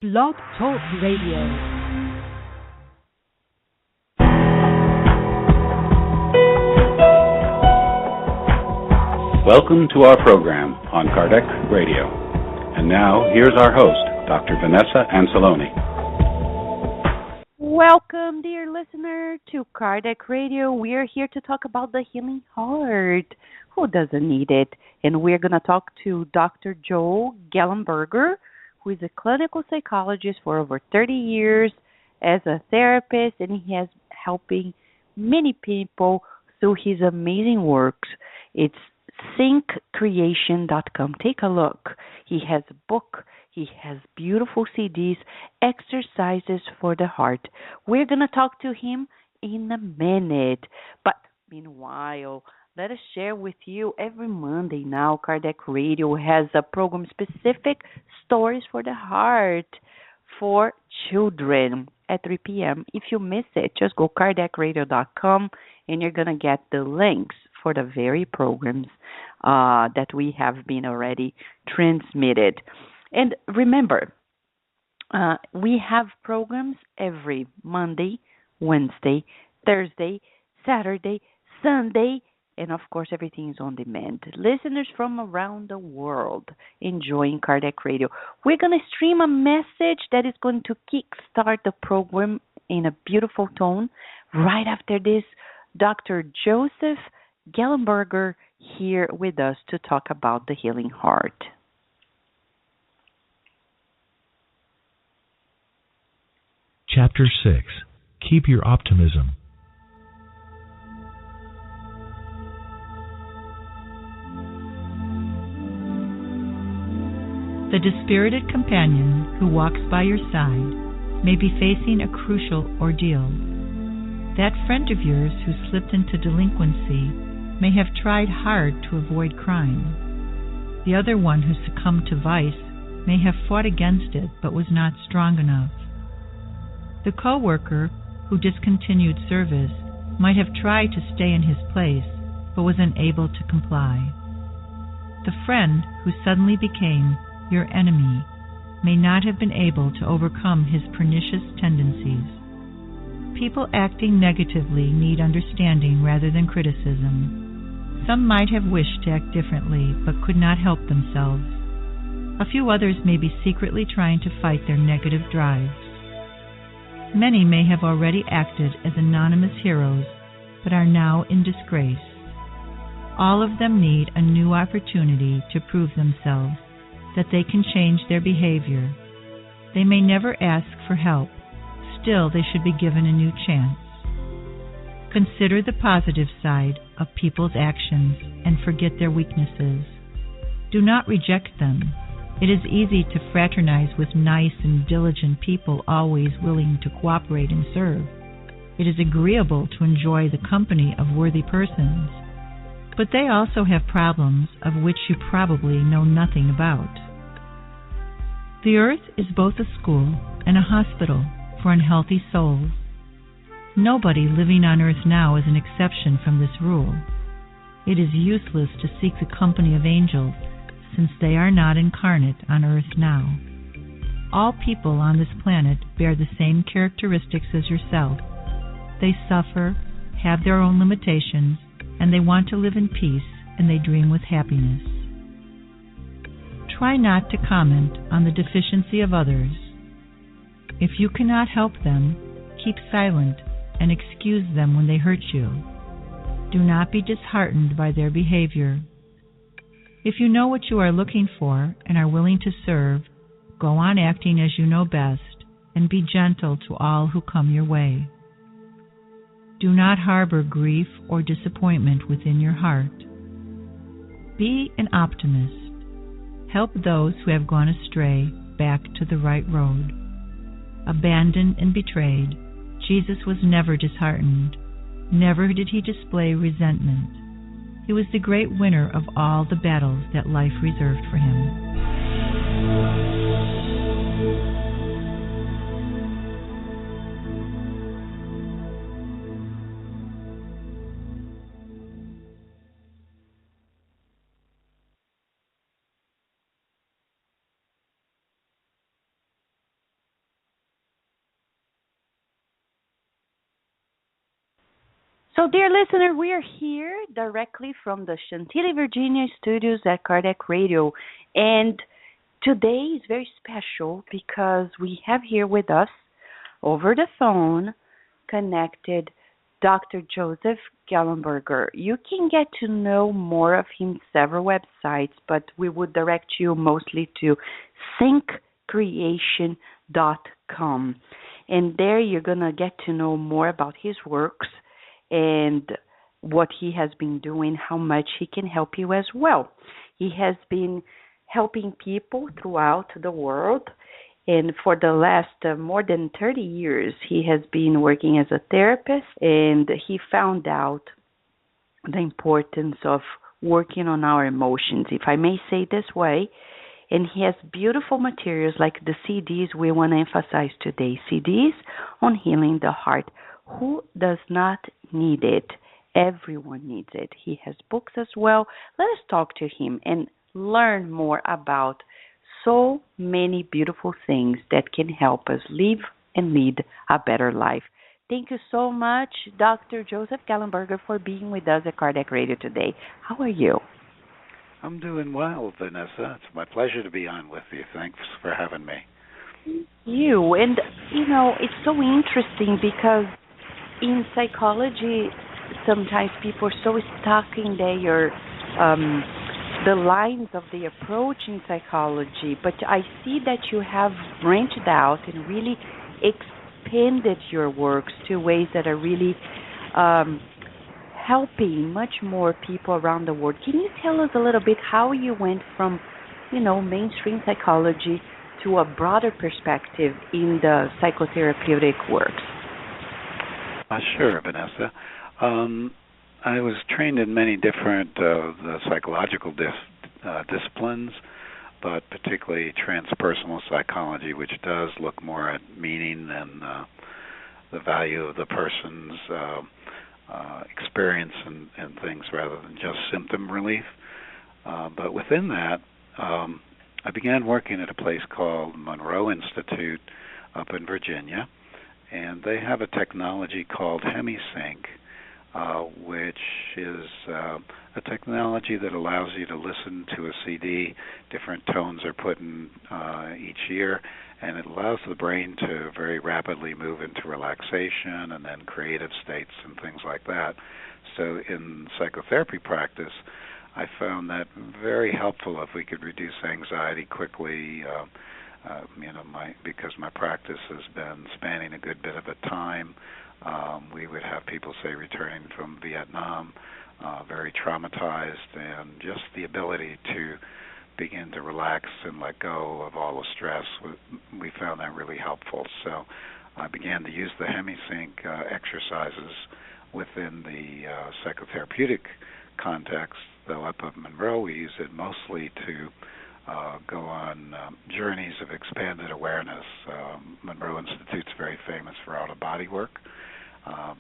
Blog Talk Radio. Welcome to our program on Kardec Radio. And now, here's our host, Dr. Vanessa Anceloni. Welcome, dear listener, to Kardec Radio. We're here to talk about the healing heart. Who doesn't need it? And we're going to talk to Dr. Joe Gallenberger, who is a clinical psychologist for over 30 years as a therapist, and he has helping many people through his amazing works. It's syncreation.com. Take a look. He has a book. He has beautiful CDs, exercises for the heart. We're going to talk to him in a minute. But meanwhile, let us share with you every Monday now. Kardec Radio has a program specific stories for the heart for children at 3 p.m. If you miss it, just go kardecradio.com and you're going to get the links for the very programs that we have been already transmitted. And remember, we have programs every Monday, Wednesday, Thursday, Saturday, Sunday, and of course, everything is on demand. Listeners from around the world enjoying Kardec Radio. We're going to stream a message that is going to kickstart the program in a beautiful tone. Right after this, Dr. Joseph Gallenberger here with us to talk about the healing heart. Chapter 6. Keep your optimism. The dispirited companion who walks by your side may be facing a crucial ordeal. That friend of yours who slipped into delinquency may have tried hard to avoid crime. The other one who succumbed to vice may have fought against it but was not strong enough. The co-worker who discontinued service might have tried to stay in his place but was unable to comply. The friend who suddenly became your enemy may not have been able to overcome his pernicious tendencies. People acting negatively need understanding rather than criticism. Some might have wished to act differently but could not help themselves. A few others may be secretly trying to fight their negative drives. Many may have already acted as anonymous heroes but are now in disgrace. All of them need a new opportunity to prove themselves, that they can change their behavior. They may never ask for help. Still, they should be given a new chance. Consider the positive side of people's actions and forget their weaknesses. Do not reject them. It is easy to fraternize with nice and diligent people always willing to cooperate and serve. It is agreeable to enjoy the company of worthy persons. But they also have problems of which you probably know nothing about. The earth is both a school and a hospital for unhealthy souls. Nobody living on earth now is an exception from this rule. It is useless to seek the company of angels, since they are not incarnate on earth now. All people on this planet bear the same characteristics as yourself. They suffer, have their own limitations, and they want to live in peace, and they dream with happiness. Try not to comment on the deficiency of others. If you cannot help them, keep silent and excuse them when they hurt you. Do not be disheartened by their behavior. If you know what you are looking for and are willing to serve, go on acting as you know best, and be gentle to all who come your way. Do not harbor grief or disappointment within your heart. Be an optimist. Help those who have gone astray back to the right road. Abandoned and betrayed, Jesus was never disheartened. Never did he display resentment. He was the great winner of all the battles that life reserved for him. So, dear listener, we are here directly from the Chantilly, Virginia studios at Cardiac Radio. And today is very special because we have here with us, over the phone, connected Dr. Joseph Gallenberger. You can get to know more of him several websites, but we would direct you mostly to thinkcreation.com. And there you're going to get to know more about his works and what he has been doing, how much he can help you as well. He has been helping people throughout the world, and for the last more than 30 years, he has been working as a therapist, and he found out the importance of working on our emotions, if I may say this way. And he has beautiful materials like the CDs we want to emphasize today. CDs on healing the heart. Who does not need it? Everyone needs it. He has books as well. Let us talk to him and learn more about so many beautiful things that can help us live and lead a better life. Thank you so much, Dr. Joseph Gallenberger, for being with us at Cardiac Radio today. How are you? I'm doing well, Vanessa. It's my pleasure to be on with you. Thanks for having me. You. And, it's so interesting because in psychology, sometimes people are so stuck in the lines of the approach in psychology, but I see that you have branched out and really expanded your works to ways that are really helping much more people around the world. Can you tell us a little bit how you went from, mainstream psychology to a broader perspective in the psychotherapeutic works? Sure, Vanessa. I was trained in many different the psychological disciplines, but particularly transpersonal psychology, which does look more at meaning and the value of the person's experience and things rather than just symptom relief. But within that, I began working at a place called Monroe Institute up in Virginia, and they have a technology called HemiSync, which is a technology that allows you to listen to a CD. Different tones are put in each ear, and it allows the brain to very rapidly move into relaxation and then creative states and things like that. So in psychotherapy practice, I found that very helpful if we could reduce anxiety quickly, because my practice has been spanning a good bit of a time. We would have people, say, returning from Vietnam, very traumatized, and just the ability to begin to relax and let go of all the stress, we found that really helpful. So I began to use the HemiSync exercises within the psychotherapeutic context, though up at Monroe we use it mostly to go on journeys of expanded awareness. Monroe Institute's very famous for out-of-body work,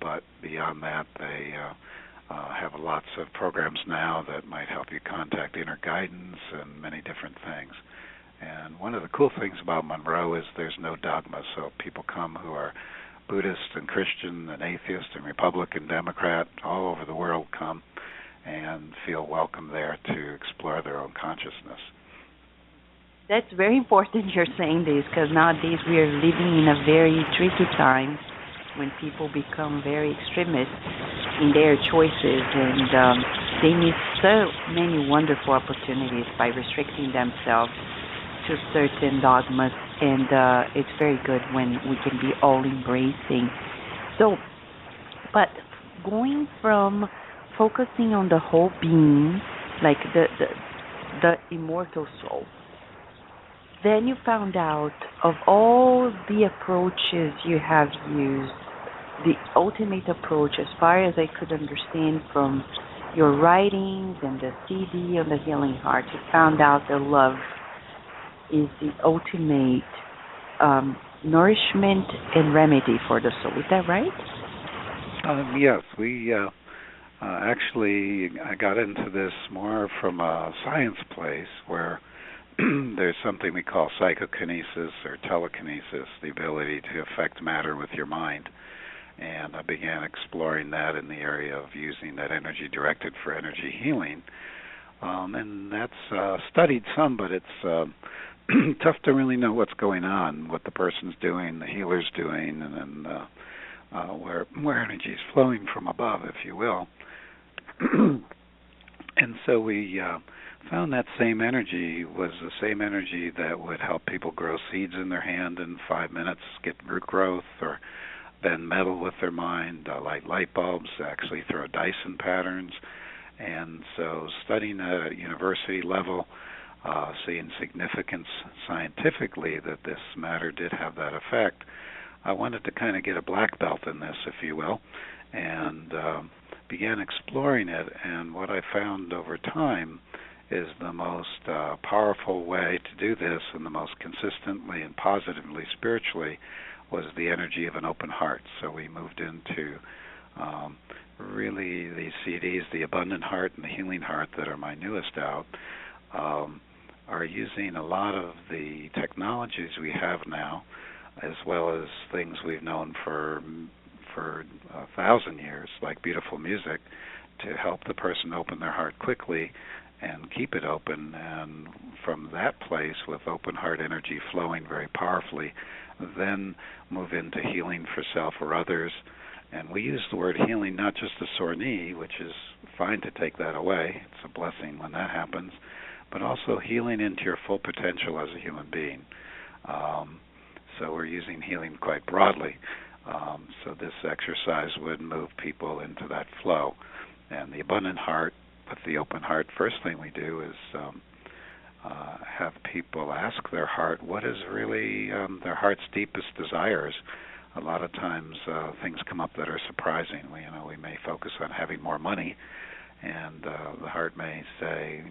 but beyond that they have lots of programs now that might help you contact inner guidance and many different things. And one of the cool things about Monroe is there's no dogma, so people come who are Buddhist and Christian and atheist and Republican, Democrat, all over the world come and feel welcome there to explore their own consciousness. That's very important you're saying this, because nowadays we are living in a very tricky time when people become very extremist in their choices, and they miss so many wonderful opportunities by restricting themselves to certain dogmas, and it's very good when we can be all embracing. So, but going from focusing on the whole being, like the immortal soul, then you found out of all the approaches you have used, the ultimate approach, as far as I could understand from your writings and the CD on the Healing Heart, you found out that love is the ultimate nourishment and remedy for the soul. Is that right? Yes, we actually, I got into this more from a science place where there's something we call psychokinesis or telekinesis, the ability to affect matter with your mind. And I began exploring that in the area of using that energy directed for energy healing. And that's studied some, but it's tough to really know what's going on, what the person's doing, the healer's doing, and then where energy is flowing from above, if you will. And so we found that same energy was the same energy that would help people grow seeds in their hand in 5 minutes, get root growth, or bend metal with their mind, light light bulbs, actually throw Dyson patterns. And so studying that at university level, seeing significance scientifically that this matter did have that effect, I wanted to kind of get a black belt in this, if you will, and began exploring it. And what I found over time is the most powerful way to do this, and the most consistently and positively spiritually, was the energy of an open heart. So we moved into really these CDs, the Abundant Heart and the Healing Heart, that are my newest out, are using a lot of the technologies we have now, as well as things we've known for 1,000 years, like beautiful music, to help the person open their heart quickly and keep it open. And from that place, with open heart energy flowing very powerfully, then move into healing for self or others. And we use the word healing not just a sore knee, which is fine to take that away. It's a blessing when that happens, but also healing into your full potential as a human being. So we're using healing quite broadly. So this exercise would move people into that flow. And the Abundant Heart with the open heart, first thing we do is have people ask their heart what is really their heart's deepest desires. A lot of times things come up that are surprising. We may focus on having more money, and the heart may say,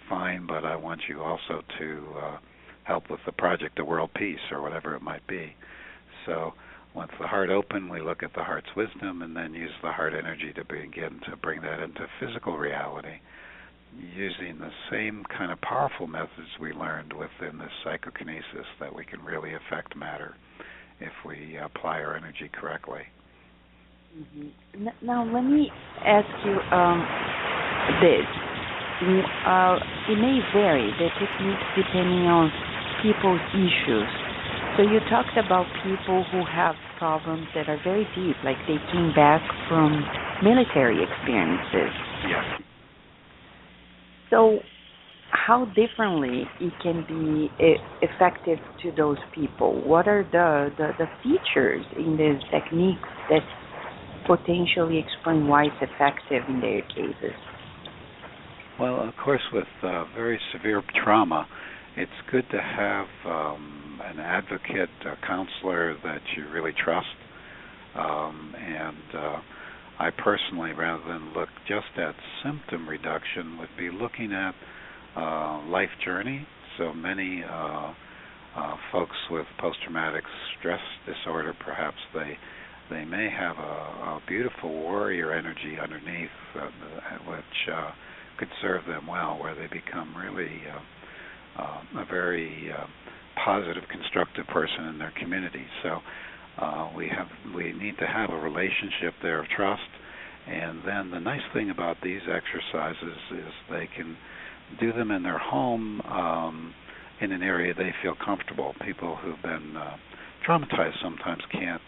fine, but I want you also to help with the project of world peace, or whatever it might be. So once the heart open, we look at the heart's wisdom and then use the heart energy to begin to bring that into physical reality, using the same kind of powerful methods we learned within this psychokinesis, that we can really affect matter if we apply our energy correctly. Mm-hmm. Now, let me ask you this. It may vary, the techniques, depending on people's issues. So you talked about people who have problems that are very deep, like they came back from military experiences. Yes. So how differently it can be effective to those people? What are the features in these techniques that potentially explain why it's effective in their cases? Well, of course, with very severe trauma, it's good to have an advocate, a counselor that you really trust. I personally, rather than look just at symptom reduction, would be looking at life journey. So many folks with post-traumatic stress disorder, perhaps they may have a beautiful warrior energy underneath, which could serve them well, where they become really a very positive, constructive person in their community. So we need to have a relationship there of trust. And then the nice thing about these exercises is they can do them in their home, in an area they feel comfortable. People who've been traumatized sometimes can't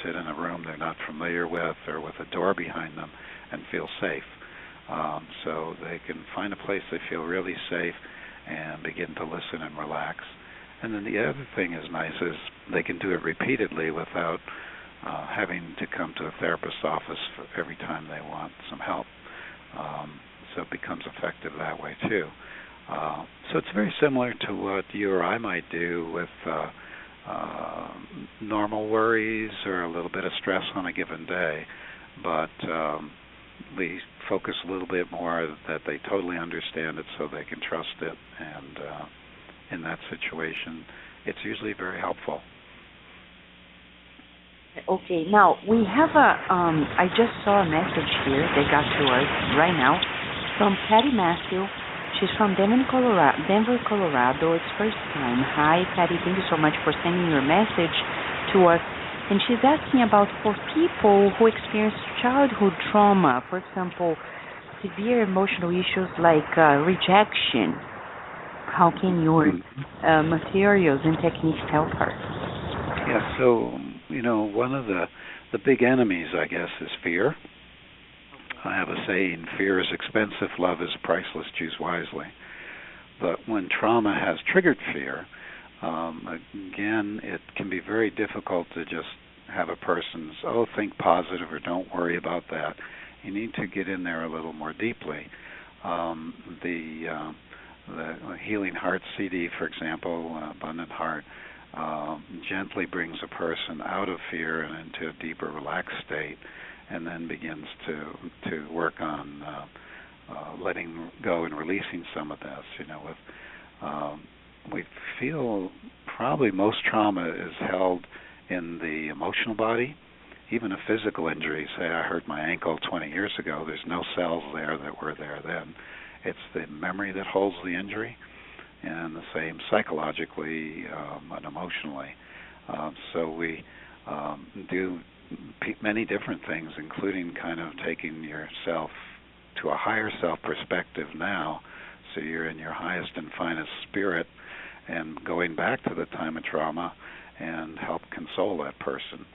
sit in a room they're not familiar with, or with a door behind them, and feel safe. So they can find a place they feel really safe and begin to listen and relax. And then the other thing is nice is they can do it repeatedly without having to come to a therapist's office for every time they want some help. So it becomes effective that way too. So it's very similar to what you or I might do with normal worries or a little bit of stress on a given day. But we focus a little bit more that they totally understand it, so they can trust it. And in that situation, it's usually very helpful. Okay, now we have I just saw a message here that got to us right now from Patty Matthew. She's from Denver, Colorado. It's first time. Hi, Patty. Thank you so much for sending your message to us. And she's asking about for people who experience childhood trauma, for example, severe emotional issues like rejection. How can your materials and techniques help her? Yeah, so, one of the big enemies, I guess, is fear. I have a saying, fear is expensive, love is priceless, choose wisely. But when trauma has triggered fear, again, it can be very difficult to just have a person's, think positive or don't worry about that. You need to get in there a little more deeply. The Healing Heart CD, for example, Abundant Heart, gently brings a person out of fear and into a deeper, relaxed state, and then begins to work on letting go and releasing some of this. We feel probably most trauma is held in the emotional body. Even a physical injury, say I hurt my ankle 20 years ago, there's no cells there that were there then. It's the memory that holds the injury, and the same psychologically and emotionally. So we do many different things, including kind of taking yourself to a higher self perspective now, so you're in your highest and finest spirit, and going back to the time of trauma and help console that person.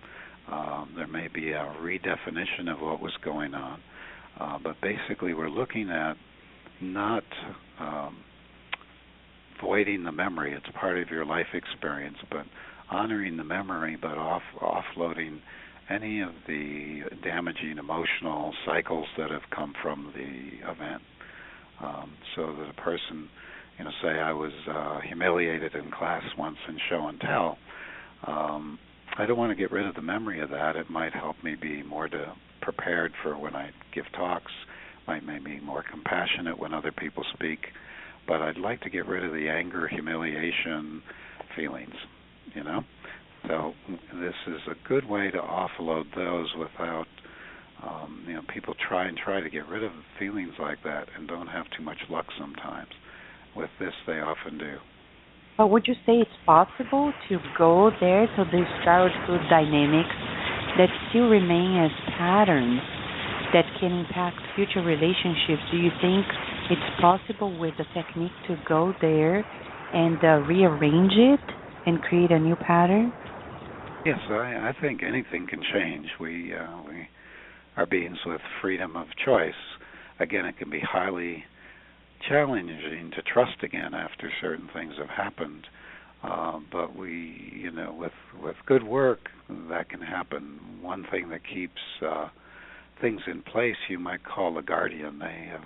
There may be a redefinition of what was going on, but basically we're looking at not voiding the memory. It's part of your life experience, but honoring the memory, but offloading any of the damaging emotional cycles that have come from the event. So that a person, say I was humiliated in class once in show and tell, I don't want to get rid of the memory of that. It might help me be more prepared for when I give talks, might make me more compassionate when other people speak, but I'd like to get rid of the anger, humiliation feelings, So this is a good way to offload those without, people try to get rid of feelings like that and don't have too much luck sometimes. With this, they often do. But would you say it's possible to go there to these childhood dynamics that still remain as patterns that can impact future relationships? Do you think it's possible with the technique to go there and rearrange it and create a new pattern? Yes, I think anything can change. We are beings with freedom of choice. Again, it can be highly challenging to trust again after certain things have happened. But we, with good work, that can happen. One thing that keeps things in place, you might call a guardian. They have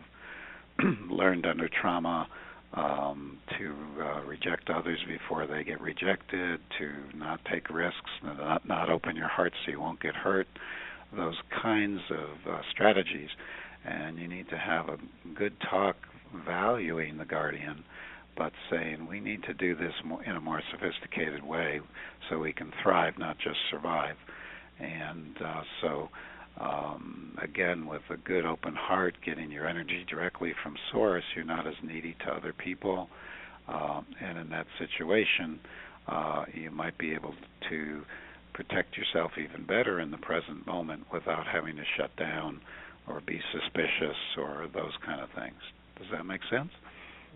learned under trauma to reject others before they get rejected, to not take risks, not open your heart so you won't get hurt, those kinds of strategies. And you need to have a good talk valuing the guardian, but saying we need to do this in a more sophisticated way so we can thrive, not just survive. And again, with a good open heart, getting your energy directly from source, you're not as needy to other people. And in that situation, you might be able to protect yourself even better in the present moment without having to shut down or be suspicious or those kind of things. Does that make sense?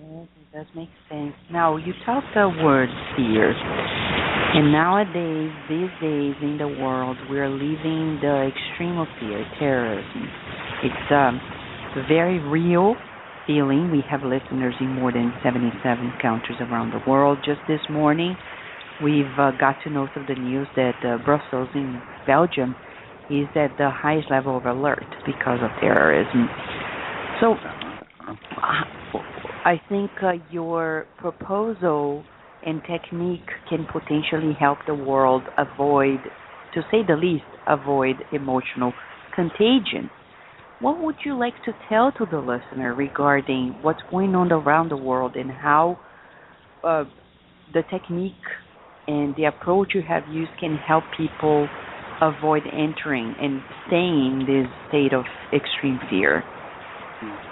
Yes, it does make sense. Now, you talked the word fear. And nowadays, these days in the world, we're living the extreme of fear, terrorism. It's a very real feeling. We have listeners in more than 77 countries around the world. Just this morning, we've got to know through the news that Brussels in Belgium is at the highest level of alert because of terrorism. So I think your proposal and technique can potentially help the world avoid, to say the least, avoid emotional contagion. What would you like to tell to the listener regarding what's going on around the world and how the technique and the approach you have used can help people avoid entering and staying in this state of extreme fear?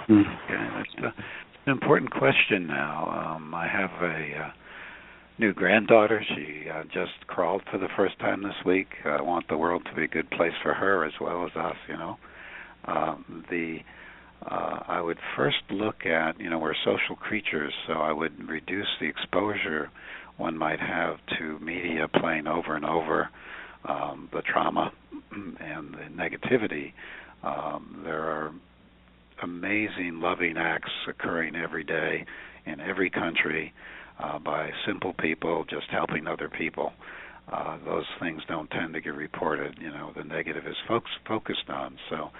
Okay, that's an important question now. I have new granddaughter. She just crawled for the first time this week. I want the world to be a good place for her as well as us, you know. The I would first look at, we're social creatures, so I would reduce the exposure one might have to media playing over and over the trauma and the negativity. There are amazing, loving acts occurring every day in every country by simple people just helping other people. Those things don't tend to get reported. The negative is focused on. So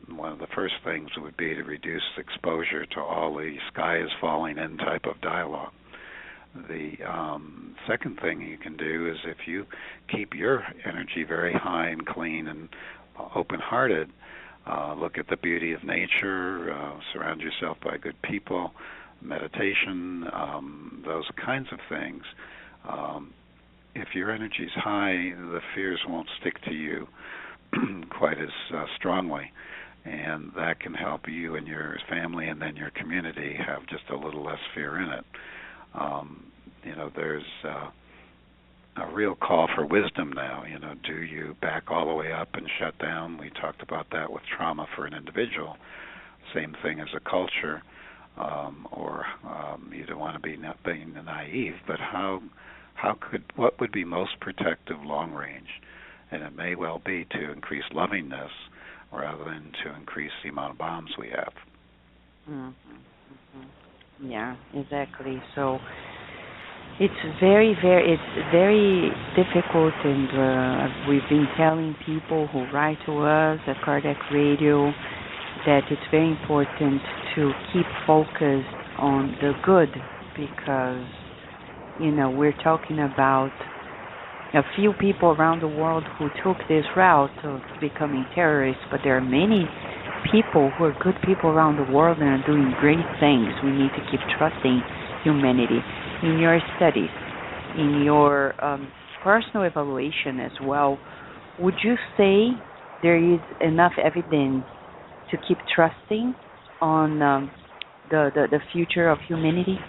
one of the first things would be to reduce exposure to all the sky is falling in type of dialogue. The second thing you can do is, if you keep your energy very high and clean and open-hearted, look at the beauty of nature, surround yourself by good people, meditation, those kinds of things. If your energy's high, the fears won't stick to you quite as strongly, and that can help you and your family and then your community have just a little less fear in it. There's a real call for wisdom now. Do you back all the way up and shut down? We talked about that with trauma for an individual. Same thing as a culture, or you don't want to be not being naive, but what would be most protective long range? And it may well be to increase lovingness rather than to increase the amount of bombs we have. Mm-hmm. Yeah, exactly. So it's very difficult, and we've been telling people who write to us at Kardec Radio that it's very important to keep focused on the good, because we're talking about a few people around the world who took this route of becoming terrorists, but there are many people who are good people around the world and are doing great things. We need to keep trusting humanity. In your studies, in your personal evaluation as well, would you say there is enough evidence to keep trusting on the future of humanity?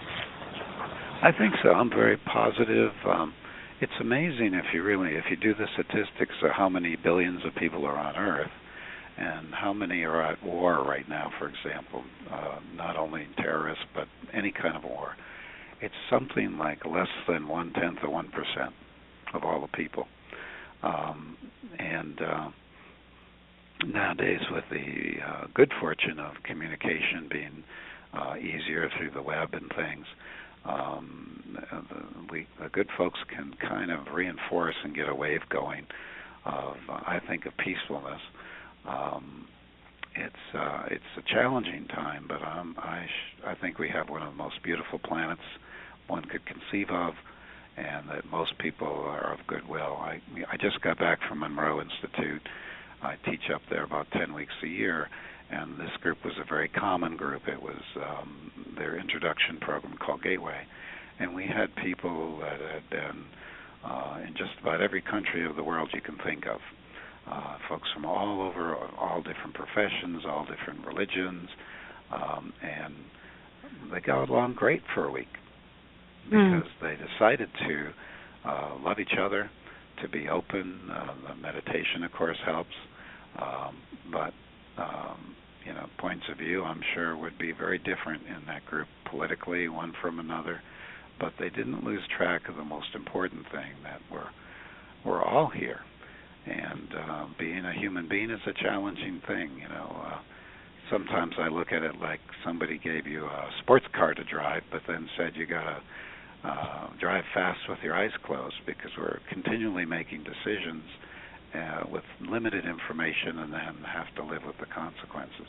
I think so. I'm very positive. It's amazing if you do the statistics of how many billions of people are on Earth and how many are at war right now, for example, not only terrorists but any kind of war. It's something like less than 1/10 of 1% of all the people. And nowadays, with the good fortune of communication being easier through the web and things, the good folks can kind of reinforce and get a wave going of, I think, of peacefulness. It's a challenging time, but I think we have one of the most beautiful planets one could conceive of, and that most people are of goodwill. I just got back from Monroe Institute. I teach up there about 10 weeks a year, and this group was a very common group. It was their introduction program called Gateway, and we had people that had been in just about every country of the world you can think of. Folks from all over, all different professions, all different religions, and they got along great for a week because they decided to love each other, to be open. The meditation, of course, helps, but points of view, I'm sure, would be very different in that group politically, one from another, but they didn't lose track of the most important thing, that we're all here. And being a human being is a challenging thing. Sometimes I look at it like somebody gave you a sports car to drive, but then said you got to drive fast with your eyes closed, because we're continually making decisions with limited information and then have to live with the consequences.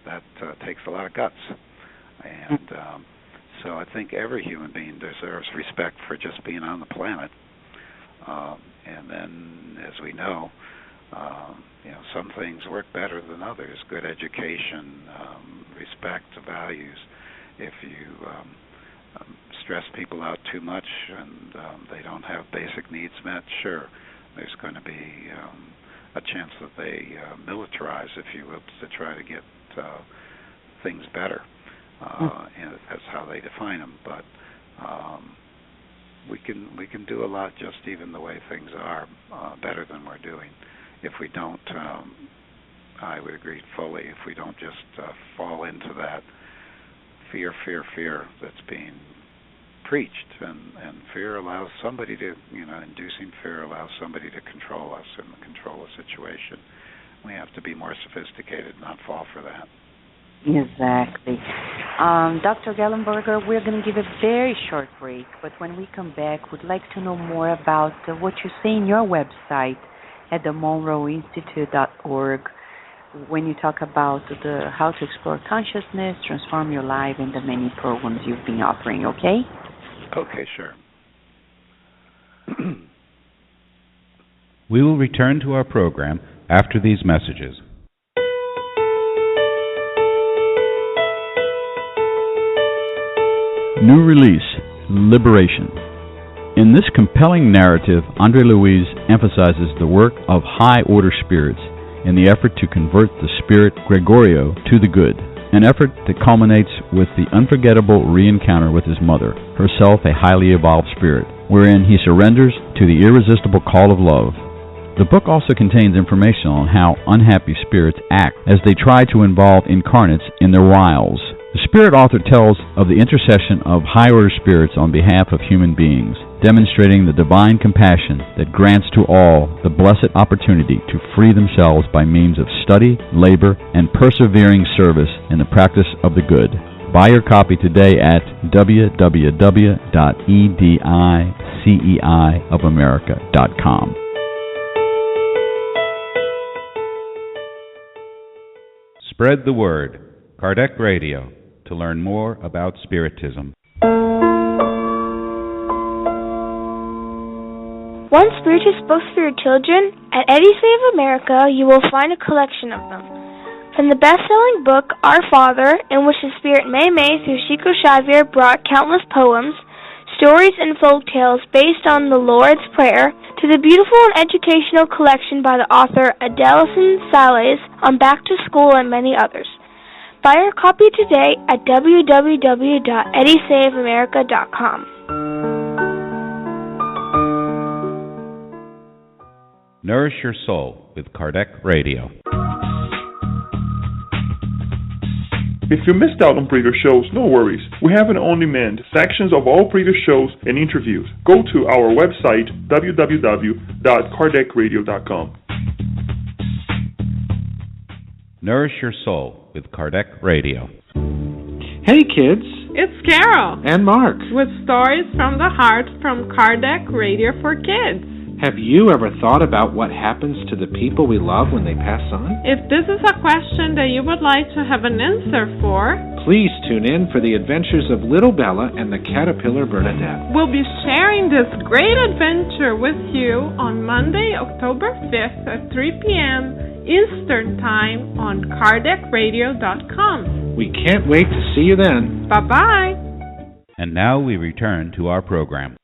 That takes a lot of guts. And so I think every human being deserves respect for just being on the planet. And then, as we know, some things work better than others. Good education, respect, values. If you stress people out too much and they don't have basic needs met, sure, there's going to be a chance that they militarize, if you will, to try to get things better. And that's how they define them. But we can do a lot just even the way things are, better than we're doing. If we don't, I would agree fully. If we don't just fall into that fear that's being preached, and fear allows somebody to, inducing fear allows somebody to control us and control a situation. We have to be more sophisticated, not fall for that. Exactly. Dr. Gallenberger, we're going to give a very short break, but when we come back, we'd like to know more about what you say in your website at the monroeinstitute.org when you talk about the how to explore consciousness, transform your life, and the many programs you've been offering, okay? Okay, sure. We will return to our program after these messages. New release, Liberation. In this compelling narrative, Andre Louise emphasizes the work of high-order spirits in the effort to convert the spirit Gregorio to the good, an effort that culminates with the unforgettable re-encounter with his mother, herself a highly evolved spirit, wherein he surrenders to the irresistible call of love. The book also contains information on how unhappy spirits act as they try to involve incarnates in their wiles. The spirit author tells of the intercession of high-order spirits on behalf of human beings, demonstrating the divine compassion that grants to all the blessed opportunity to free themselves by means of study, labor, and persevering service in the practice of the good. Buy your copy today at www.ediceiofamerica.com. Spread the word. Kardec Radio, to learn more about Spiritism. Want spirituous books for your children? At Edison of America, you will find a collection of them. From the best-selling book, Our Father, in which the spirit Mei Mei through Chico Xavier brought countless poems, stories, and folk tales based on the Lord's Prayer, to the beautiful and educational collection by the author Adelson Sales on Back to School and many others. Buy your copy today at www.eddiesayofamerica.com. Nourish your soul with Kardec Radio. If you missed out on previous shows, no worries. We have an on-demand sections of all previous shows and interviews. Go to our website, www.kardecradio.com. Nourish your soul with Kardec Radio. Hey kids, it's Carol and Mark with Stories from the Heart from Kardec Radio for Kids. Have you ever thought about what happens to the people we love when they pass on? If this is a question that you would like to have an answer for, please tune in for the adventures of Little Bella and the Caterpillar Bernadette. We'll be sharing this great adventure with you on Monday, October 5th at 3 p.m. Eastern Time on KardecRadio.com. We can't wait to see you then. Bye-bye. And now we return to our program.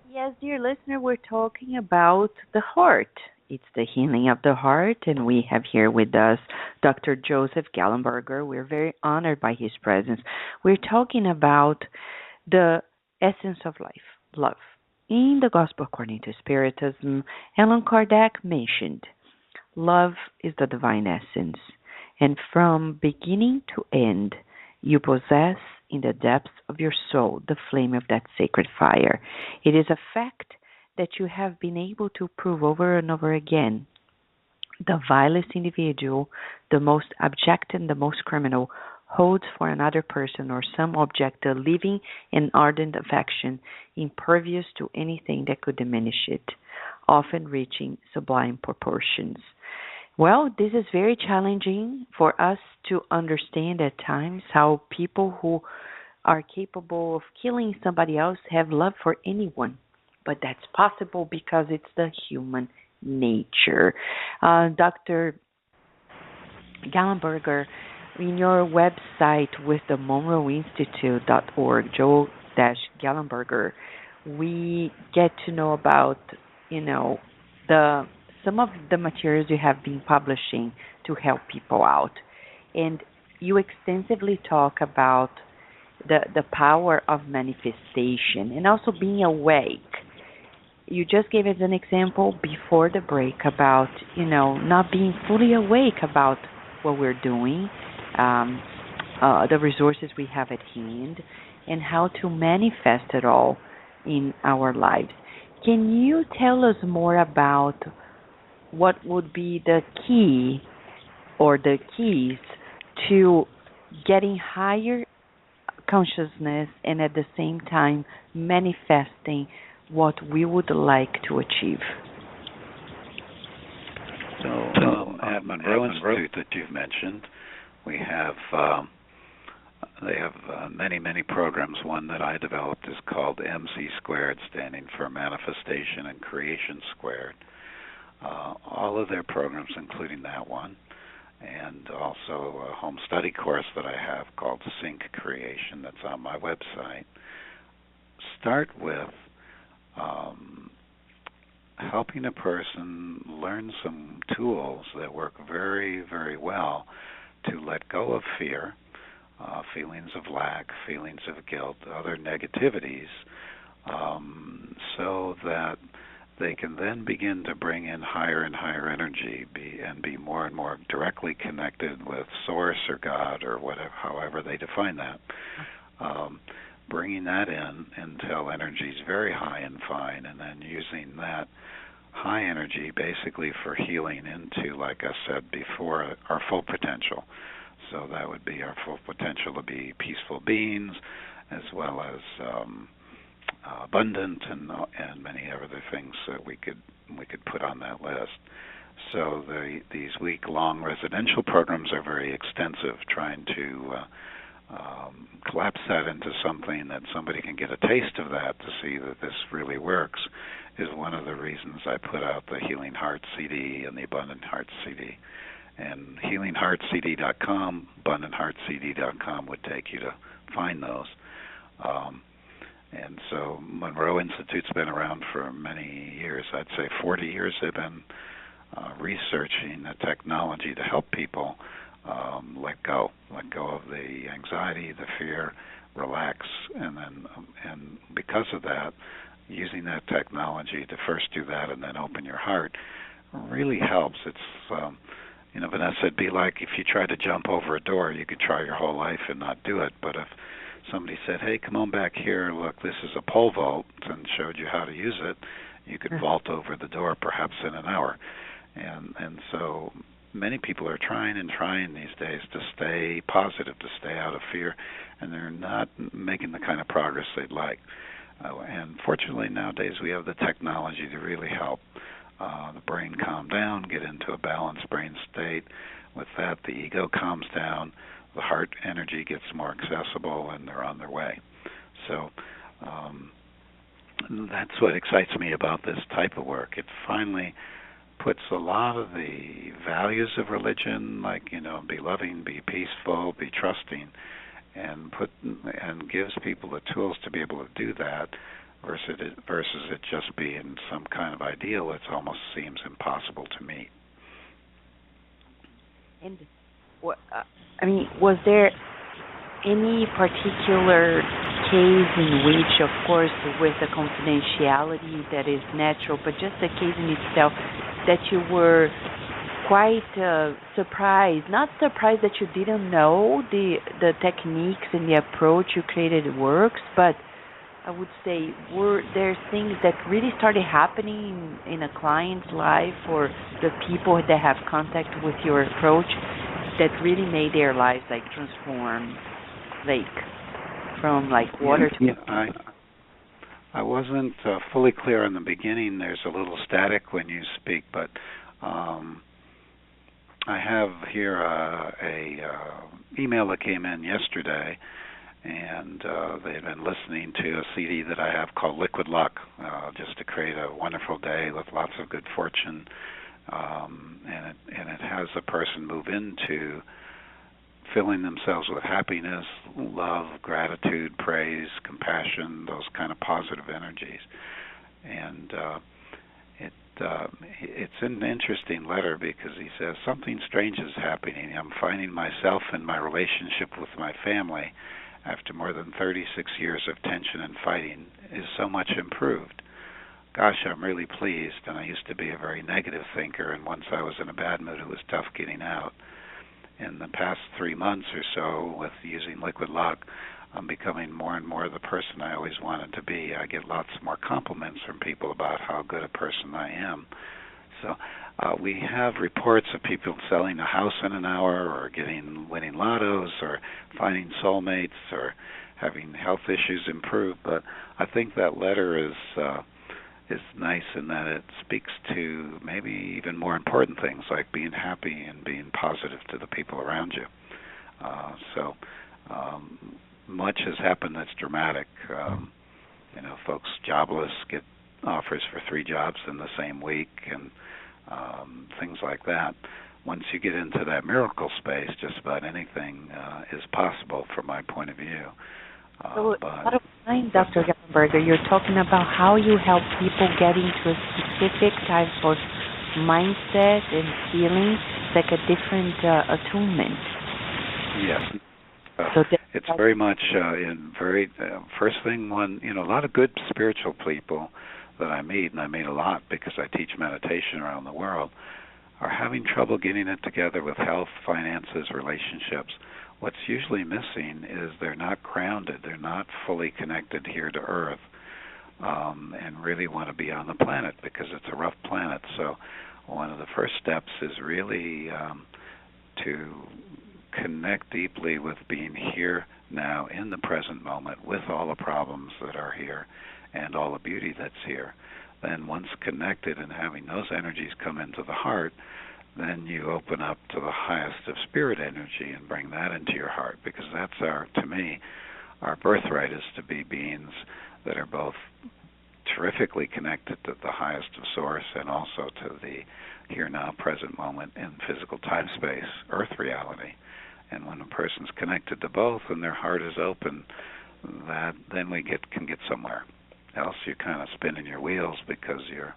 Yes, dear listener, we're talking about the heart. It's the healing of the heart, and we have here with us Dr. Joseph Gallenberger. We're very honored by his presence. We're talking about the essence of life, love. In the Gospel according to Spiritism, Allan Kardec mentioned, love is the divine essence, and from beginning to end, you possess in the depths of your soul the flame of that sacred fire. It is a fact that you have been able to prove over and over again. The vilest individual, the most abject and the most criminal, holds for another person or some object a living and ardent affection, impervious to anything that could diminish it, often reaching sublime proportions. Well, this is very challenging for us to understand at times how people who are capable of killing somebody else have love for anyone. But that's possible because it's the human nature. Dr. Gallenberger, in your website with the monroeinstitute.org, Joe-Gallenberger, we get to know about, some of the materials you have been publishing to help people out. And you extensively talk about the power of manifestation and also being awake. You just gave us an example before the break about, not being fully awake about what we're doing, um, the resources we have at hand, and how to manifest it all in our lives. Can you tell us more about what would be the key or the keys to getting higher consciousness and at the same time manifesting what we would like to achieve? So at Monroe Institute that you've mentioned, we have they have many programs. One that I developed is called MC Squared, standing for Manifestation and Creation Squared. All of their programs, including that one, and also a home study course that I have called Sync Creation that's on my website, start with helping a person learn some tools that work very, very well to let go of fear, feelings of lack, feelings of guilt, other negativities, so that they can then begin to bring in higher and higher energy, and be more and more directly connected with Source or God or whatever, however they define that. Bringing that in until energy is very high and fine, and then using that high energy basically for healing into, like I said before, our full potential. So that would be our full potential to be peaceful beings, as well as abundant and many other things that we could put on that list. So these week-long residential programs are very extensive, trying to collapse that into something that somebody can get a taste of that to see that this really works, is one of the reasons I put out the Healing Heart CD and the Abundant Heart CD. And healingheartcd.com, abundantheartcd.com would take you to find those. And so Monroe Institute's been around for many years. I'd say 40 years they've been researching the technology to help people let go of the anxiety, the fear, relax, and because of that, using that technology to first do that and then open your heart really helps. It's Vanessa, it'd be like if you tried to jump over a door, you could try your whole life and not do it. But if somebody said, hey, come on back here, look, this is a pole vault, and showed you how to use it, you could vault over the door perhaps in an hour. And so many people are trying these days to stay positive, to stay out of fear, and they're not making the kind of progress they'd like. And fortunately nowadays we have the technology to really help the brain calm down, get into a balanced brain state. With that, the ego calms down, the heart energy gets more accessible, and they're on their way. So that's what excites me about this type of work. It finally puts a lot of the values of religion, like, be loving, be peaceful, be trusting, and gives people the tools to be able to do that, versus it just being some kind of ideal that almost seems impossible to meet. And was there any particular case in which, of course, with the confidentiality that is natural, but just the case in itself, that you were quite surprised, not surprised that you didn't know the techniques and the approach you created works, but I would say, were there things that really started happening in a client's life or the people that have contact with your approach that really made their lives transform, from water to... Yeah, I wasn't fully clear in the beginning. There's a little static when you speak, but I have here a email that came in yesterday, and they've been listening to a CD that I have called Liquid Luck, just to create a wonderful day with lots of good fortune, and it has a person move into filling themselves with happiness, love, gratitude, praise, compassion, those kind of positive energies. And it's an interesting letter because he says, something strange is happening. I'm finding myself in my relationship with my family after more than 36 years of tension and fighting, is so much improved. Gosh, I'm really pleased. And I used to be a very negative thinker, and once I was in a bad mood, it was tough getting out. In the past 3 months or so, with using Liquid Luck, I'm becoming more and more the person I always wanted to be. I get lots more compliments from people about how good a person I am. So we have reports of people selling a house in an hour, or winning lottos, or finding soulmates, or having health issues improve. But I think that letter is nice in that it speaks to maybe even more important things like being happy and being positive to the people around you. So much has happened that's dramatic. Folks jobless get offers for 3 jobs in the same week, and things like that. Once you get into that miracle space, just about anything is possible from my point of view. So, bottom line, Dr. Gallenberger, you're talking about how you help people get into a specific type of mindset and feeling, like a different attunement. Yes. So it's very much first thing when, a lot of good spiritual people that I meet, and I meet a lot because I teach meditation around the world, are having trouble getting it together with health, finances, relationships. What's usually missing is they're not grounded, they're not fully connected here to Earth, and really want to be on the planet because it's a rough planet. So one of the first steps is really to connect deeply with being here now in the present moment with all the problems that are here and all the beauty that's here. Then once connected and having those energies come into the heart, then you open up to the highest of spirit energy and bring that into your heart, because that's to me, our birthright is to be beings that are both terrifically connected to the highest of source and also to the here now present moment in physical time space, earth reality. And when a person's connected to both and their heart is open, then we can get somewhere. Else you're kind of spinning your wheels because you're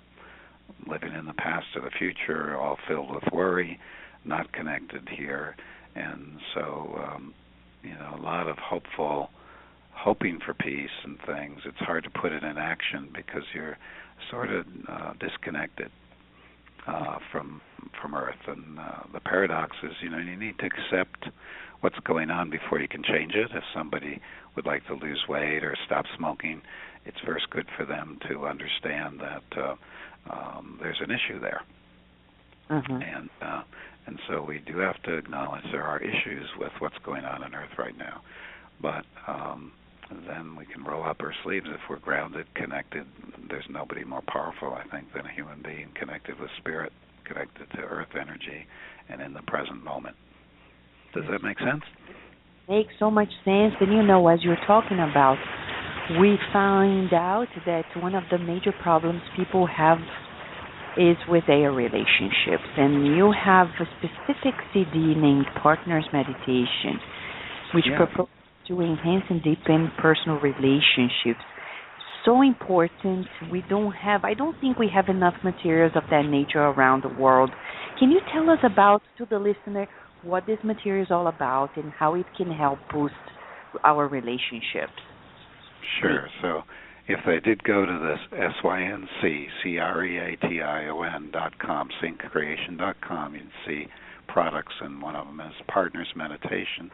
living in the past or the future, all filled with worry, not connected here. And so, a lot of hoping for peace and things. It's hard to put it in action because you're sort of disconnected from Earth. And the paradox is, you need to accept what's going on before you can change it. If somebody would like to lose weight or stop smoking, it's first good for them to understand that there's an issue there. Mm-hmm. And so we do have to acknowledge there are issues with what's going on Earth right now. But then we can roll up our sleeves if we're grounded, connected. There's nobody more powerful, I think, than a human being connected with spirit, connected to Earth energy, and in the present moment. Does that make sense? Makes so much sense. And as you're talking about, we find out that one of the major problems people have is with their relationships. And you have a specific CD named Partners Meditation, which proposes to enhance and deepen personal relationships. So important. I don't think we have enough materials of that nature around the world. Can you tell us about, to the listener, what this material is all about and how it can help boost our relationships? Sure. So if they did go to this SYNCCreation.com, syncreation.com, you'd see products, and one of them is Partners Meditation.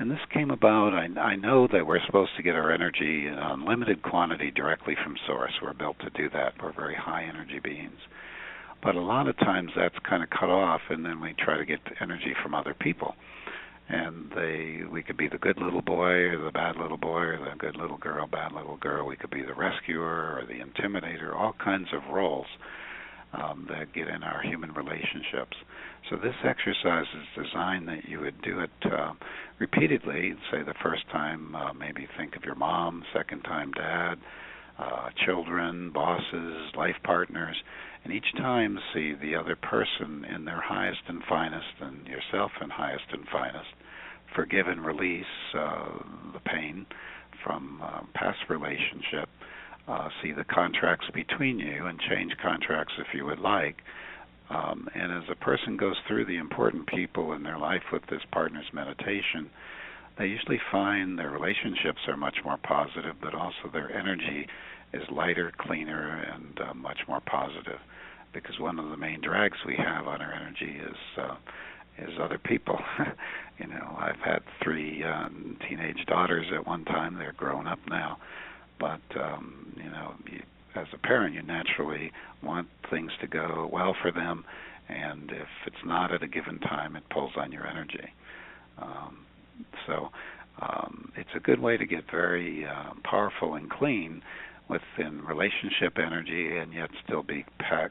And this came about, I know that we're supposed to get our energy in unlimited quantity directly from source. We're built to do that. We're very high energy beings. But a lot of times that's kind of cut off, and then we try to get energy from other people. And we could be the good little boy or the bad little boy, or the good little girl, bad little girl. We could be the rescuer or the intimidator, all kinds of roles that get in our human relationships. So this exercise is designed that you would do it repeatedly. Say the first time, maybe think of your mom, second time dad, children, bosses, life partners, and each time see the other person in their highest and finest, and yourself in highest and finest. Forgive and release the pain from past relationship. See the contracts between you and change contracts if you would like. And as a person goes through the important people in their life with this Partners Meditation, they usually find their relationships are much more positive, but also their energy is lighter, cleaner, and much more positive. Because one of the main drags we have on our energy is other people. I've had 3 teenage daughters at one time. They're grown up now, but as a parent, you naturally want things to go well for them, and if it's not at a given time, it pulls on your energy. So it's a good way to get very powerful and clean within relationship energy, and yet still be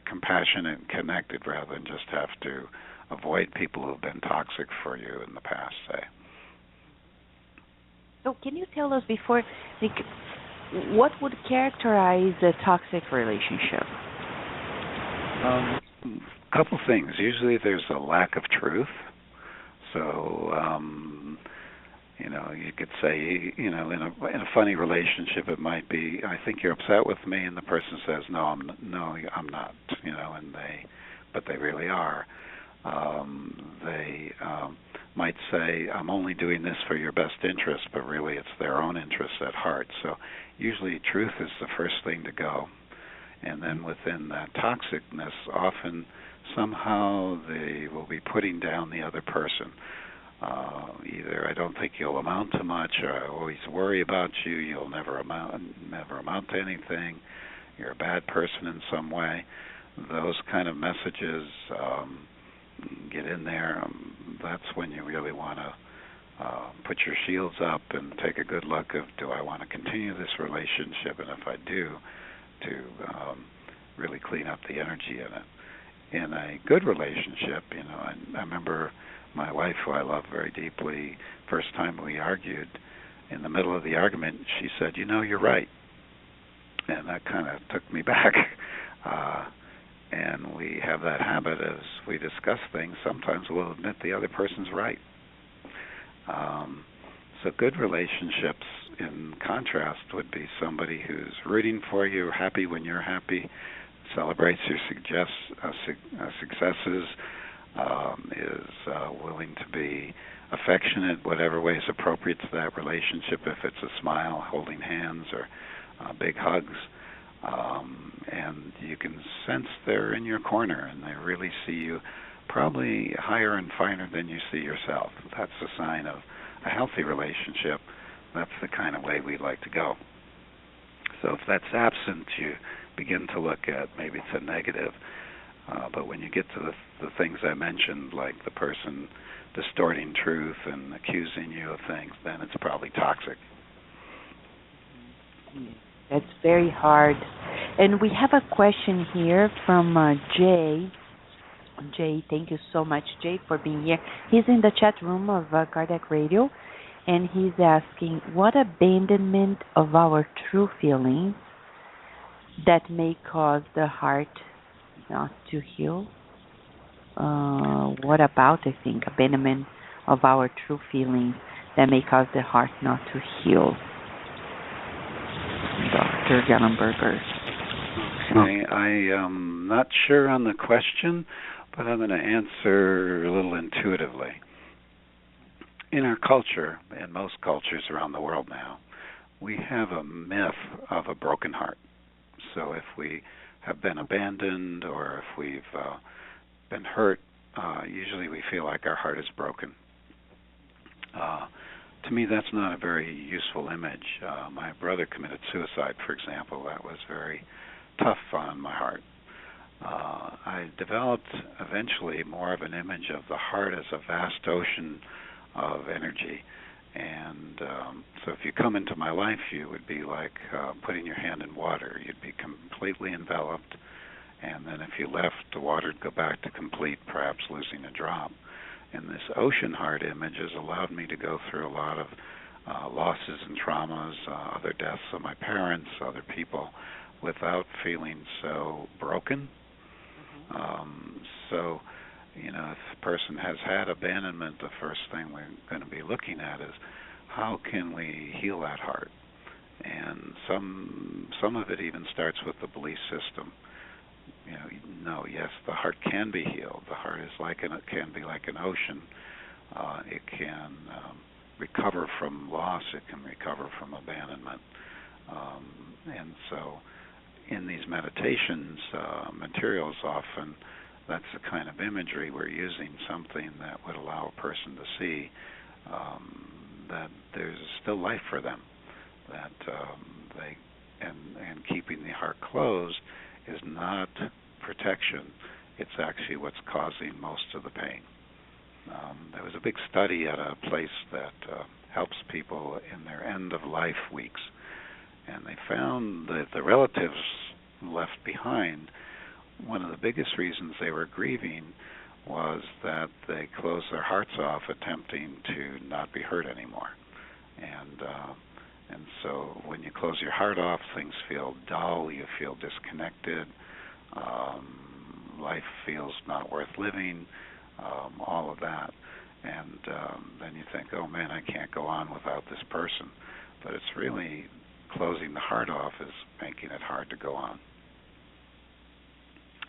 compassionate and connected, rather than just have to avoid people who have been toxic for you in the past, say. So can you tell us before, what would characterize a toxic relationship? A couple things. Usually there's a lack of truth. So, you could say, in a funny relationship, it might be, I think you're upset with me, and the person says, no, I'm not, but they really are. They might say, I'm only doing this for your best interest, but really it's their own interests at heart. So usually truth is the first thing to go. And then within that toxicness, often somehow they will be putting down the other person. Either I don't think you'll amount to much, or I always worry about you, you'll never amount to anything, you're a bad person in some way. Those kind of messages get in there. That's when you really want to put your shields up and take a good look of, do I want to continue this relationship, and if I do, to really clean up the energy in it. In a good relationship, I remember my wife, who I love very deeply, first time we argued, in the middle of the argument, she said, you're right. And that kind of took me back. And we have that habit as we discuss things, sometimes we'll admit the other person's right. So good relationships, in contrast, would be somebody who's rooting for you, happy when you're happy, celebrates your successes, is willing to be affectionate, whatever way is appropriate to that relationship, if it's a smile, holding hands, or big hugs. And you can sense they're in your corner, and they really see you probably higher and finer than you see yourself. That's a sign of a healthy relationship. That's the kind of way we like to go. So if that's absent, you begin to look at, maybe it's a negative. But when you get to the things I mentioned, like the person distorting truth and accusing you of things, then it's probably toxic. That's very hard. And we have a question here from Jay. Jay, thank you so much, Jay, for being here. He's in the chat room of Kardec Radio, and he's asking, what abandonment of our true feelings that may cause the heart not to heal? What about, I think, abandonment of our true feelings that may cause the heart not to heal? Dr. Gallenberger. Okay, I am not sure on the question, but I'm going to answer a little intuitively. In our culture, in most cultures around the world now, we have a myth of a broken heart. So if we have been abandoned, or if we've been hurt, usually we feel like our heart is broken. To me, that's not a very useful image. My brother committed suicide, for example. That was very tough on my heart. I developed eventually more of an image of the heart as a vast ocean of energy. And so if you come into my life, you would be like putting your hand in water. You'd be completely enveloped. And then if you left, the water would go back to complete, perhaps losing a drop. And this ocean heart image has allowed me to go through a lot of losses and traumas, other deaths of my parents, other people, without feeling so broken. So, if a person has had abandonment, the first thing we're going to be looking at is how can we heal that heart? And some of it even starts with the belief system. Yes, the heart can be healed. The heart is can be like an ocean. It can recover from loss. It can recover from abandonment. And so in these meditations materials, often that's the kind of imagery we're using, something that would allow a person to see that there's still life for them, that they and keeping the heart closed is not protection. It's actually what's causing most of the pain. There was a big study at a place that helps people in their end-of-life weeks, and they found that the relatives left behind, one of the biggest reasons they were grieving was that they closed their hearts off attempting to not be hurt anymore. And so when you close your heart off, things feel dull, you feel disconnected, life feels not worth living, all of that. And then you think, oh man, I can't go on without this person. But it's really closing the heart off is making it hard to go on.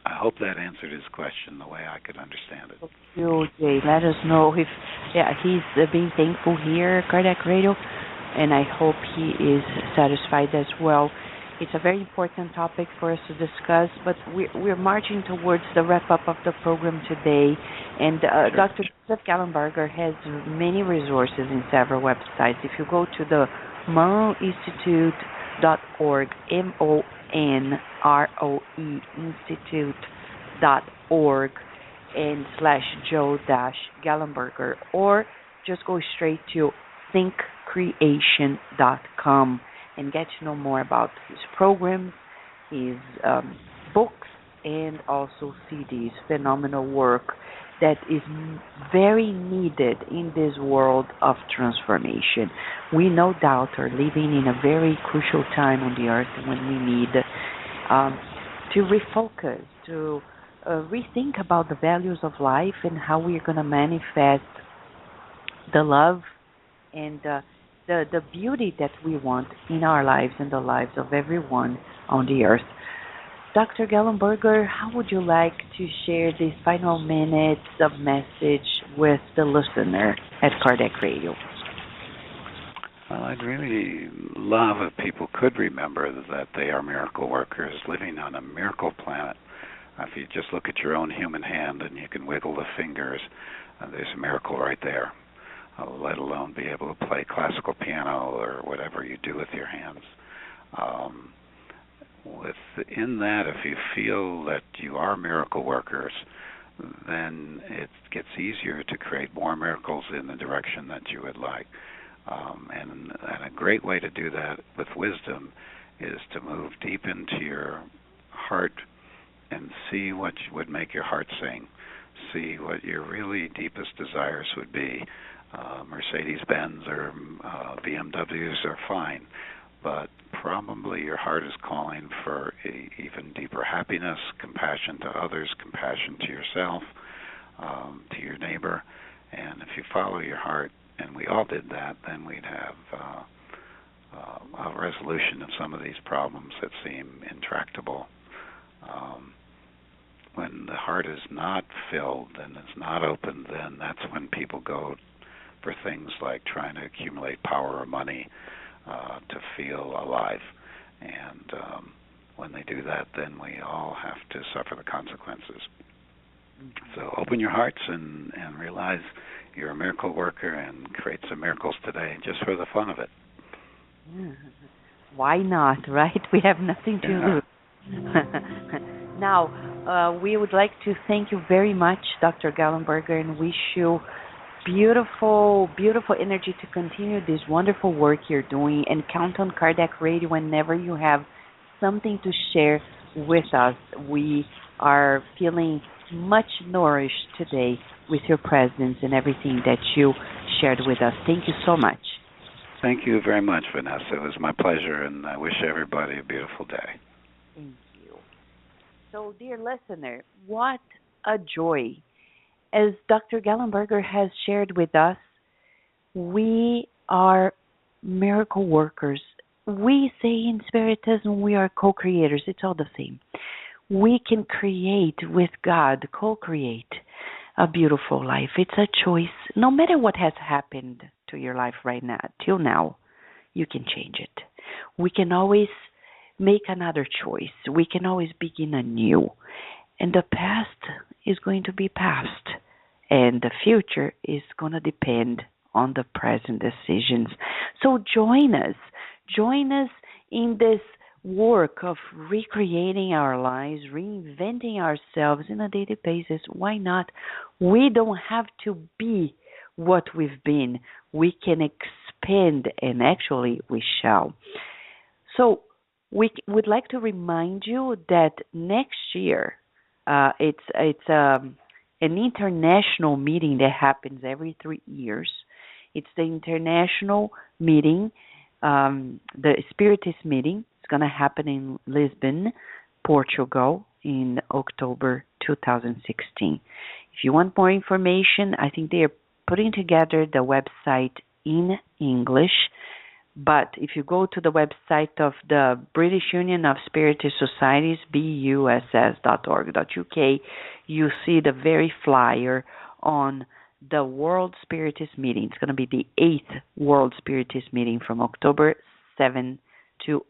I hope that answered his question the way I could understand it. Thank you, Jay. Let us know if he's being thankful here, Cardiac Radio, and I hope he is satisfied as well. It's a very important topic for us to discuss, but we're marching towards the wrap-up of the program today. And Sure. Dr. Joseph Gallenberger has many resources in several websites. If you go to the monroeinstitute.org, MONROE Institute.org, and /Joe-Gallenberger, or just go straight to thinkcreation.com and get to know more about his programs, his books, and also CDs. Phenomenal work that is very needed in this world of transformation. We no doubt are living in a very crucial time on the earth when we need to refocus, to rethink about the values of life and how we're going to manifest the love and the beauty that we want in our lives and the lives of everyone on the earth. Dr. Gallenberger, how would you like to share these final minutes of message with the listener at Cardiac Radio? Well, I'd really love if people could remember that they are miracle workers living on a miracle planet. If you just look at your own human hand and you can wiggle the fingers, there's a miracle right there, let alone be able to play classical piano or whatever you do with your hands. Within that, if you feel that you are miracle workers, then it gets easier to create more miracles in the direction that you would like. And a great way to do that with wisdom is to move deep into your heart and see what would make your heart sing. See what your really deepest desires would be. Mercedes-Benz or BMWs are fine, but probably your heart is calling for even deeper happiness, compassion to others, compassion to yourself, to your neighbor. And if you follow your heart, and we all did that, then we'd have a resolution of some of these problems that seem intractable. When the heart is not filled and it's not open, then that's when people go for things like trying to accumulate power or money to feel alive. And when they do that, then we all have to suffer the consequences. So open your hearts and realize you're a miracle worker and create some miracles today just for the fun of it. Why not, right? We have nothing to lose. Now, we would like to thank you very much, Dr. Gallenberger, and wish you beautiful, beautiful energy to continue this wonderful work you're doing, and count on Cardiac Radio whenever you have something to share with us. We are feeling much nourished today with your presence and everything that you shared with us. Thank you so much. Thank you very much, Vanessa. It was my pleasure, and I wish everybody a beautiful day. Thank you. So, dear listener, what a joy. As Dr. Gallenberger has shared with us, we are miracle workers. We say in Spiritism we are co-creators. It's all the same. We can create with God, co-create a beautiful life. It's a choice, no matter what has happened to your life right now, till now, you can change it. We can always make another choice. We can always begin anew. And the past is going to be past. And the future is going to depend on the present decisions. So join us. Join us in this work of recreating our lives, reinventing ourselves on a daily basis. Why not? We don't have to be what we've been. We can expand, and actually we shall. So we would like to remind you that next year it's an international meeting that happens every 3 years. It's the international meeting, the Spiritist meeting. It's going to happen in Lisbon, Portugal, in October 2016. If you want more information, I think they are putting together the website in English. But if you go to the website of the British Union of Spiritist Societies, buss.org.uk, you see the very flyer on the World Spiritist Meeting. It's going to be the 8th World Spiritist Meeting from October 7th to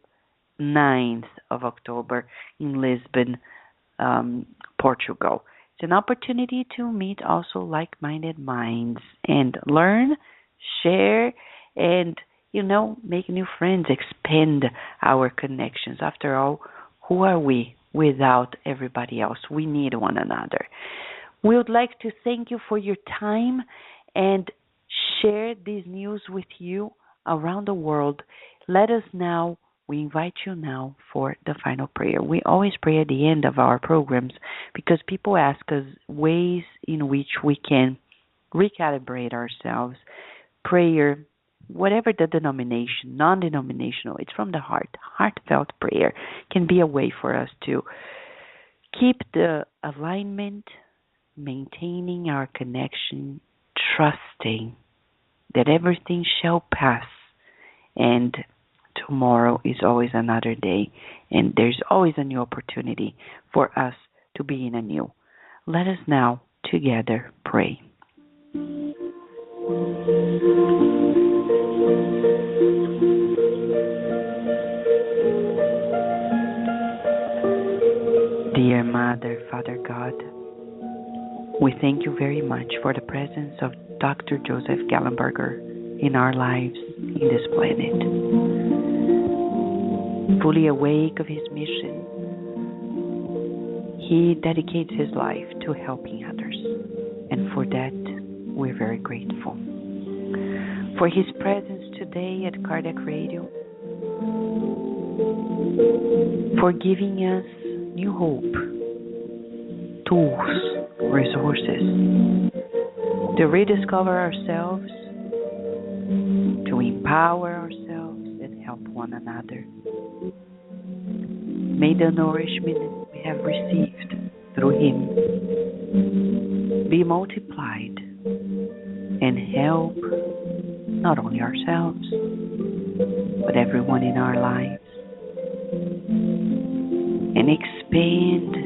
9th of October in Lisbon, Portugal. It's an opportunity to meet also like-minded minds and learn, share, and make new friends, expand our connections. After all, who are we without everybody else? We need one another. We would like to thank you for your time and share this news with you around the world. We invite you now for the final prayer. We always pray at the end of our programs because people ask us ways in which we can recalibrate ourselves. Prayer, whatever the denomination, non-denominational, it's from the heart. Heartfelt prayer can be a way for us to keep the alignment, maintaining our connection, trusting that everything shall pass, and tomorrow is always another day, and there's always a new opportunity for us to be in anew. Let us now together pray. Dear Mother, Father God, we thank you very much for the presence of Dr. Joseph Gallenberger in our lives in this planet. Fully awake of his mission, he dedicates his life to helping others, and for that we're very grateful. For his presence today at Kardec Radio, for giving us new hope, tools, resources to rediscover ourselves, to empower ourselves and help one another. May the nourishment we have received through him be multiplied and help not only ourselves, but everyone in our lives, and expand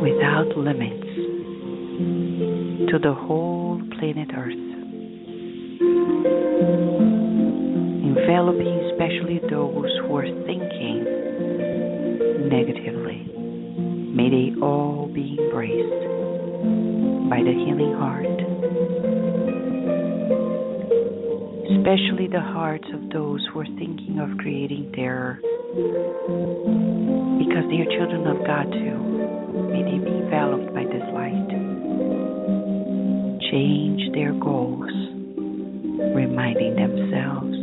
without limits to the whole planet Earth, enveloping especially those who are thinking negatively. May they all be embraced by the healing heart, especially the hearts of those who are thinking of creating terror, because they are children of God too. May they be enveloped by this light. Change their goals, reminding themselves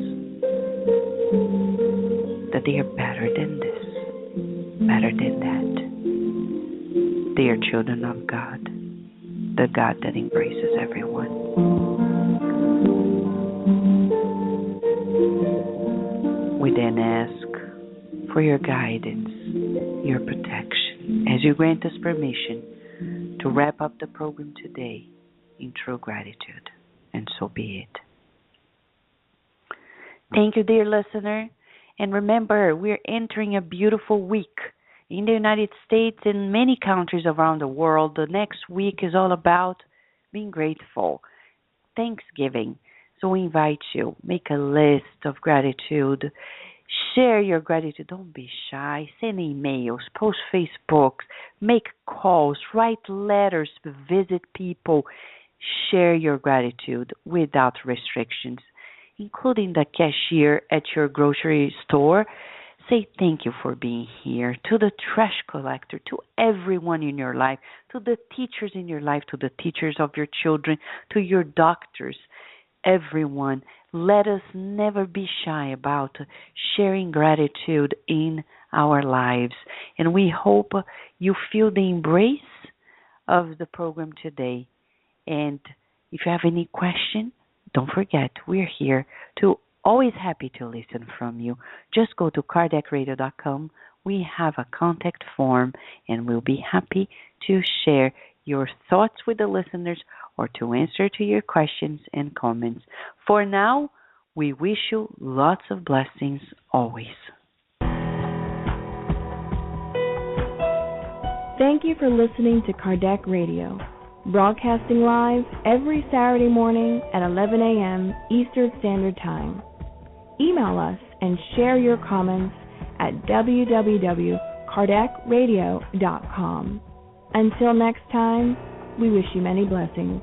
that they are better than this, better than that. They are children of God, the God that embraces everyone. We then ask for your guidance, your protection, as you grant us permission to wrap up the program today in true gratitude, and so be it. Thank you, dear listener, and remember, we're entering a beautiful week in the United States and many countries around the world. The next week is all about being grateful, Thanksgiving. So we invite you, make a list of gratitude. Share your gratitude. Don't be shy. Send emails, post Facebooks, make calls, write letters, visit people. Share your gratitude without restrictions, including the cashier at your grocery store. Say thank you for being here. To the trash collector, to everyone in your life, to the teachers in your life, to the teachers of your children, to your doctors, everyone. Let us never be shy about sharing gratitude in our lives. And we hope you feel the embrace of the program today. And if you have any question, don't forget, we're here to always happy to listen from you. Just go to kardecradio.com. We have a contact form, and we'll be happy to share your thoughts with the listeners or to answer to your questions and comments. For now, we wish you lots of blessings always. Thank you for listening to Kardec Radio, broadcasting live every Saturday morning at 11 a.m. Eastern Standard Time. Email us and share your comments at www.kardecradio.com. Until next time, we wish you many blessings.